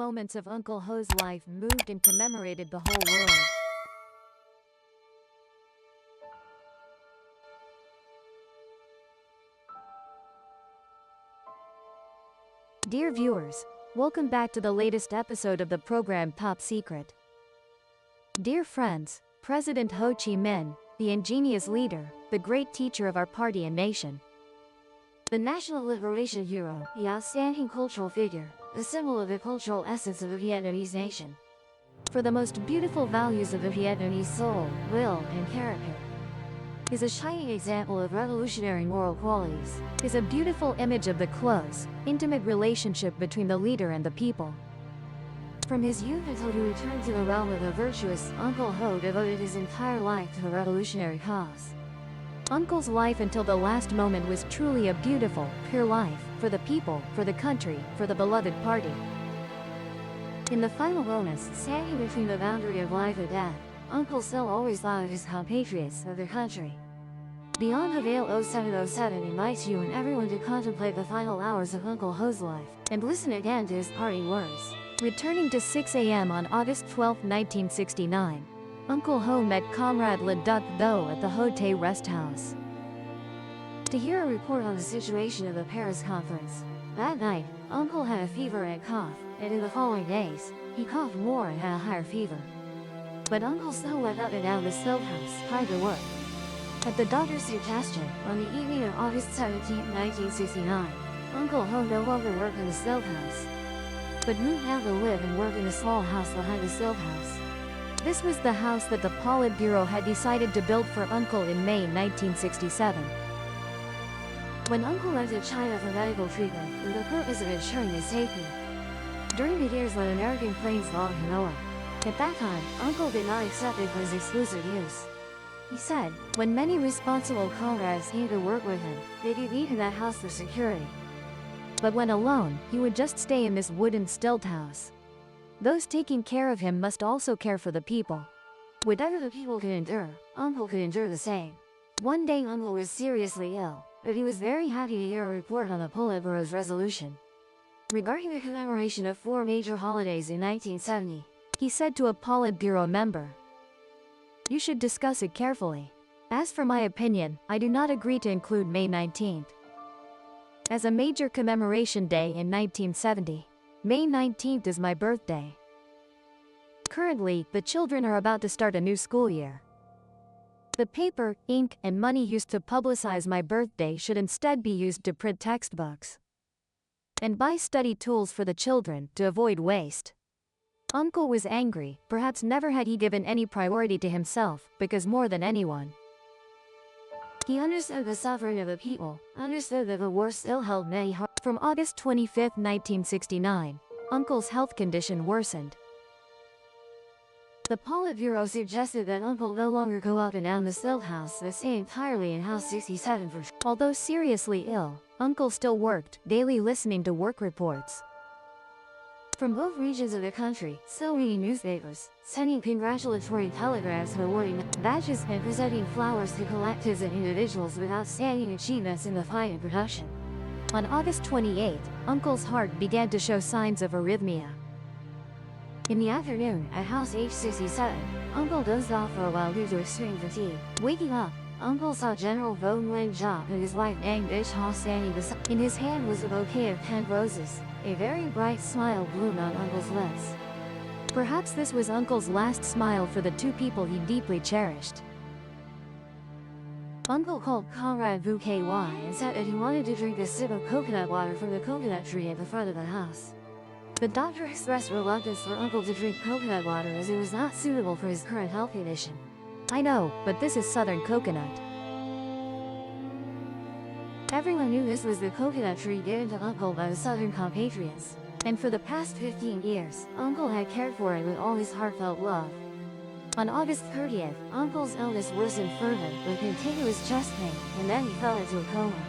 moments of Uncle Ho's life moved and commemorated the whole world. Dear viewers, welcome back to the latest episode of the program Top Secret. Dear friends, President Ho Chi Minh, the ingenious leader, the great teacher of our party and nation, the national liberation hero, the outstanding cultural figure, the symbol of the cultural essence of the Vietnamese nation, for the most beautiful values of the Vietnamese soul, will, and character, is a shining example of revolutionary moral qualities, is a beautiful image of the close, intimate relationship between the leader and the people. From his youth until he returned to the realm of the virtuous, Uncle Ho devoted his entire life to the revolutionary cause. Uncle's life until the last moment was truly a beautiful, pure life, for the people, for the country, for the beloved party. In the final moments, standing between the boundary of life and death, Uncle still always thought of his compatriots, of their country. Beyond the Veil 0707 invites you and everyone to contemplate the final hours of Uncle Ho's life, and listen again to his parting words. Returning to 6 a.m. on August 12, 1969, Uncle Ho met Comrade Le Duc Tho at the Ho Tay Rest House to hear a report on the situation of the Paris conference. That night, Uncle had a fever and a cough, and in the following days, he coughed more and had a higher fever. But Uncle still went up and down the stovehouse, trying to work. At the doctor's suggestion, on the evening of August 17, 1969, Uncle Ho no longer worked in the stovehouse, but moved out to live and work in a small house behind the stovehouse. This was the house that the Politburo had decided to build for Uncle in May 1967. When Uncle went to China for medical treatment, with the purpose of ensuring his safety, during the years when American planes bombed Hanoi, at that time, Uncle did not accept it for his exclusive use. He said, when many responsible comrades came to work with him, they did need in that house for security. But when alone, he would just stay in this wooden stilt house. Those taking care of him must also care for the people. Whatever the people could endure, Uncle could endure the same. One day Uncle was seriously ill, but he was very happy to hear a report on the Politburo's resolution regarding the commemoration of 4 major holidays in 1970. He said to a Politburo member, "You should discuss it carefully. As for my opinion, I do not agree to include May 19th as a major commemoration day in 1970. May 19th is my birthday. Currently, the children are about to start a new school year. The paper, ink, and money used to publicize my birthday should instead be used to print textbooks and buy study tools for the children to avoid waste." Uncle was angry, perhaps never had he given any priority to himself, because more than anyone, he understood the suffering of the people, understood that the war still held many hearts. From August 25, 1969, Uncle's health condition worsened. The Politburo suggested that Uncle no longer go up and down the stilt house, but stay entirely in House 67 for. Although seriously ill, Uncle still worked, daily listening to work reports from both regions of the country, still reading newspapers, sending congratulatory telegrams and awarding badges and presenting flowers to collectives and individuals with outstanding achievements in the fight and production. On August 28, Uncle's heart began to show signs of arrhythmia. In the afternoon, at House H67, Uncle dozed off for a while due to extreme fatigue. Waking up, Uncle saw General Vo Nguyen Giap and his wife Dang Bich Ha standing beside. In his hand was a bouquet of 10 roses. A very bright smile bloomed on Uncle's lips. Perhaps this was Uncle's last smile for the 2 people he deeply cherished. Uncle called Comrade Vu Ky and said that he wanted to drink a sip of coconut water from the coconut tree at the front of the house. The doctor expressed reluctance for Uncle to drink coconut water as it was not suitable for his current health condition. "I know, but this is southern coconut." Everyone knew this was the coconut tree given to Uncle by the southern compatriots, and for the past 15 years, Uncle had cared for it with all his heartfelt love. On August 30th, Uncle's illness worsened further with continuous chest pain, and then he fell into a coma.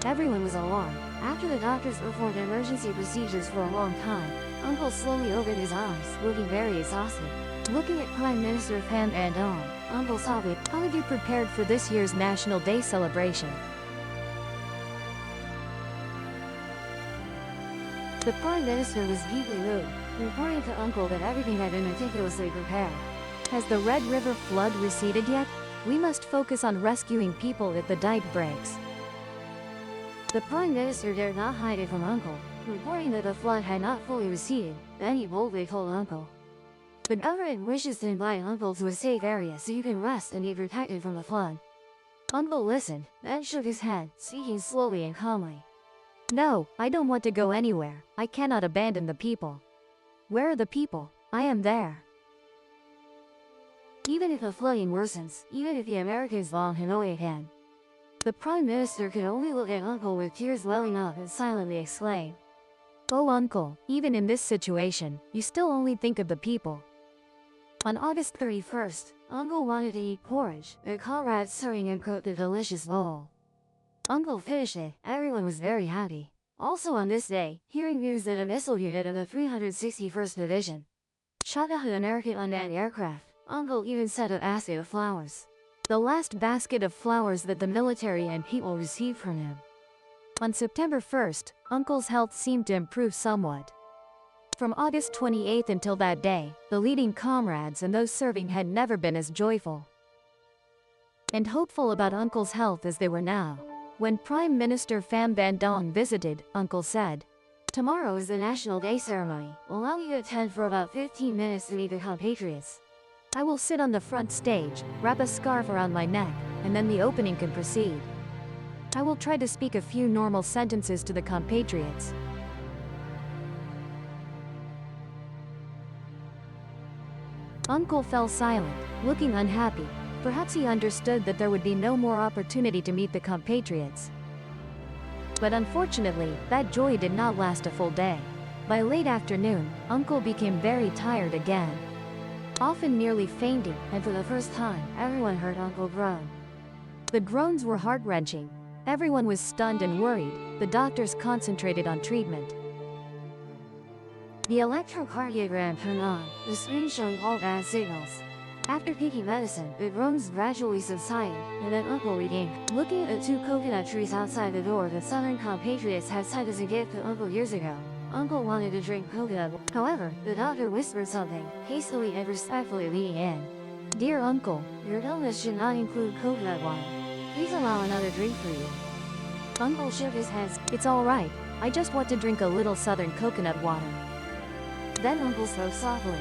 Everyone was alarmed. After the doctors performed emergency procedures for a long time, Uncle slowly opened his eyes, looking very exhausted. Looking at Prime Minister Pham Van Dong, Uncle sobbed, "How have you prepared for this year's National Day celebration?" The Prime Minister was deeply moved. reporting to Uncle that everything had been meticulously prepared. Has the Red River flood receded yet? We must focus on rescuing people if the dike breaks. The Prime Minister dared not hide it from Uncle, reporting that the flood had not fully receded. Then he boldly told Uncle, "The government wishes to invite Uncle to a safe area so you can rest and be protected from the flood." Uncle listened, then shook his head, speaking slowly and calmly. "No, I don't want to go anywhere. I cannot abandon the people." "Where are the people? I am there." Even if the flooding worsens, even if the Americans bomb Hanoi again, the Prime Minister could only look at Uncle with tears welling up and silently exclaim, "Oh Uncle, even in this situation, you still only think of the people." On August 31st, Uncle wanted to eat porridge, but comrades serving him cooked a delicious bowl. Uncle finished it. Everyone was very happy. Also on this day, hearing news that a missile unit of the 361st Division shot down an American unmanned aircraft, Uncle even sent a basket of flowers. The last basket of flowers that the military and people received from him. On September 1st, Uncle's health seemed to improve somewhat. From August 28th until that day, the leading comrades and those serving had never been as joyful and hopeful about Uncle's health as they were now. When Prime Minister Pham Van Dong visited, Uncle said, "Tomorrow is the National Day ceremony. Allow me to attend for about 15 minutes to meet the compatriots. I will sit on the front stage, wrap a scarf around my neck, and then the opening can proceed. I will try to speak a few normal sentences to the compatriots." Uncle fell silent, looking unhappy. Perhaps he understood that there would be no more opportunity to meet the compatriots. But unfortunately, that joy did not last a full day. By late afternoon, Uncle became very tired again, often nearly fainting, and for the first time, everyone heard Uncle groan. The groans were heart-wrenching. Everyone was stunned and worried. The doctors concentrated on treatment. The electrocardiogram turned on, the screen showing all bad signals. After taking medicine, the groans gradually subsided, and then Uncle regained. Looking at the 2 coconut trees outside the door that Southern compatriots had sent as a gift to Uncle years ago, Uncle wanted to drink coconut. However, the doctor whispered something, hastily and respectfully leaning in. "Dear Uncle, your illness should not include coconut water. Please allow another drink for you." Uncle shook his head. "It's all right. I just want to drink a little Southern coconut water." Then Uncle spoke softly.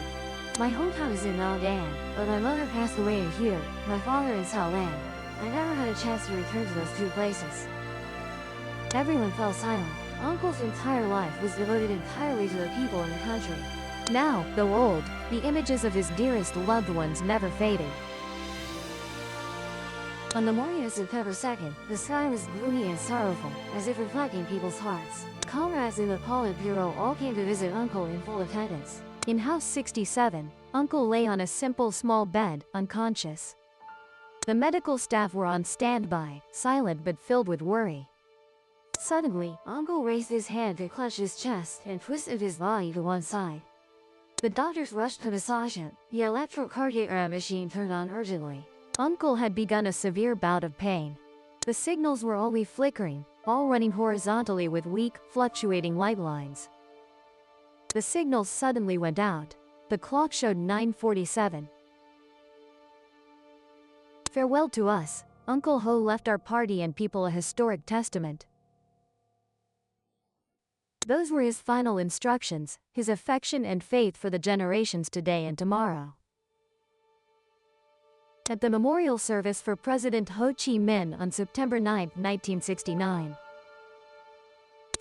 "My hometown is in Maldan, but my mother passed away in here, my father in Saolan. I never had a chance to return to those 2 places." Everyone fell silent. Uncle's entire life was devoted entirely to the people in the country. Now, though old, the images of his dearest loved ones never faded. On the morning of September 2nd, the sky was gloomy and sorrowful, as if reflecting people's hearts. Comrades in the Politburo all came to visit Uncle in full attendance. In House 67, Uncle lay on a simple small bed, unconscious. The medical staff were on standby, silent but filled with worry. Suddenly, Uncle raised his hand to clutch his chest and twisted his body to one side. The doctors rushed to massage him. The electrocardiogram machine turned on urgently. Uncle had begun a severe bout of pain. The signals were only flickering, all running horizontally with weak, fluctuating light lines. The signals suddenly went out. The clock showed 9:47. Farewell to us. Uncle Ho left our party and people a historic testament. Those were his final instructions, his affection and faith for the generations today and tomorrow. At the memorial service for President Ho Chi Minh on September 9, 1969.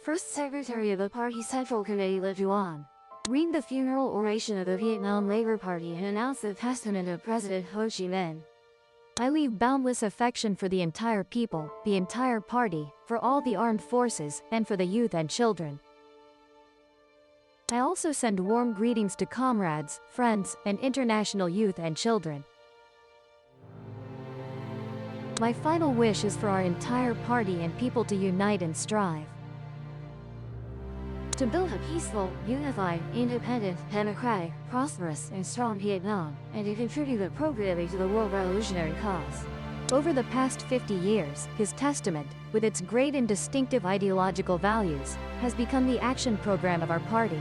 First Secretary of the Party Central Committee Le Duan read the funeral oration of the Vietnam Labor Party and announced the testament of President Ho Chi Minh. "I leave boundless affection for the entire people, the entire party, for all the armed forces, and for the youth and children. I also send warm greetings to comrades, friends, and international youth and children. My final wish is for our entire party and people to unite and strive to build a peaceful, unified, independent, democratic, prosperous, and strong Vietnam, and to contribute appropriately to the world revolutionary cause." Over the past 50 years, his testament, with its great and distinctive ideological values, has become the action program of our party.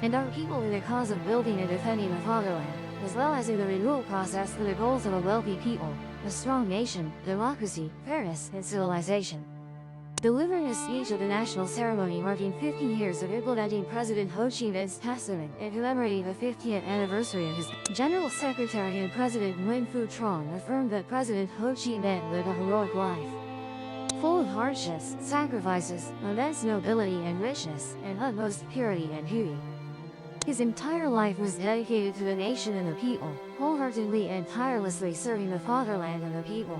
and our people in the cause of building and defending the fatherland, as well as in the renewal process for the goals of a wealthy people, a strong nation, democracy, fairness, and civilization. Delivering a speech at the national ceremony marking 50 years of implementing President Ho Chi Minh's testament and commemorating the 50th anniversary of his General Secretary and President Nguyen Phu Trong affirmed that President Ho Chi Minh lived a heroic life, full of hardships, sacrifices, immense nobility and richness, and utmost purity and beauty. His entire life was dedicated to the nation and the people, wholeheartedly and tirelessly serving the fatherland and the people.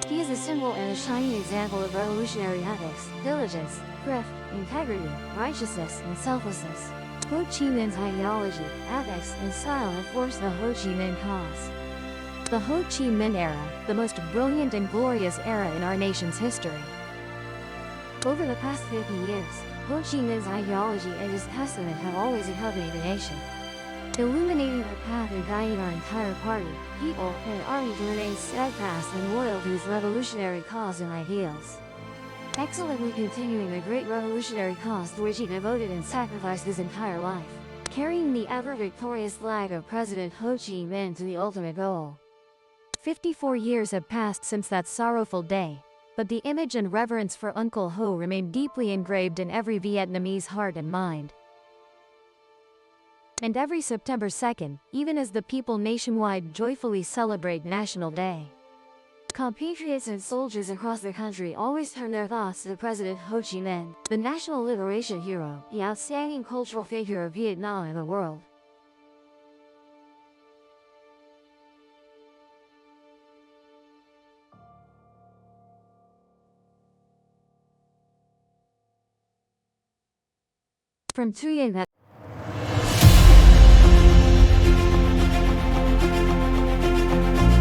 He is a symbol and a shining example of revolutionary ethics, diligence, thrift, integrity, righteousness, and selflessness. Ho Chi Minh's ideology, ethics, and style have forged the Ho Chi Minh cause. The Ho Chi Minh era, the most brilliant and glorious era in our nation's history. Over the past 50 years, Ho Chi Minh's ideology and his testament have always accompanied the nation, illuminating the path and guiding our entire party, people, and army to remain steadfast and loyal to his revolutionary cause and ideals. Excellently continuing the great revolutionary cause to which he devoted and sacrificed his entire life, carrying the ever-victorious flag of President Ho Chi Minh to the ultimate goal. 54 years have passed since that sorrowful day, but the image and reverence for Uncle Ho remain deeply engraved in every Vietnamese heart and mind. And every September 2nd, even as the people nationwide joyfully celebrate National Day, compatriots and soldiers across the country always turn their thoughts to President Ho Chi Minh, the national liberation hero, the outstanding cultural figure of Vietnam and the world. From Thuyen that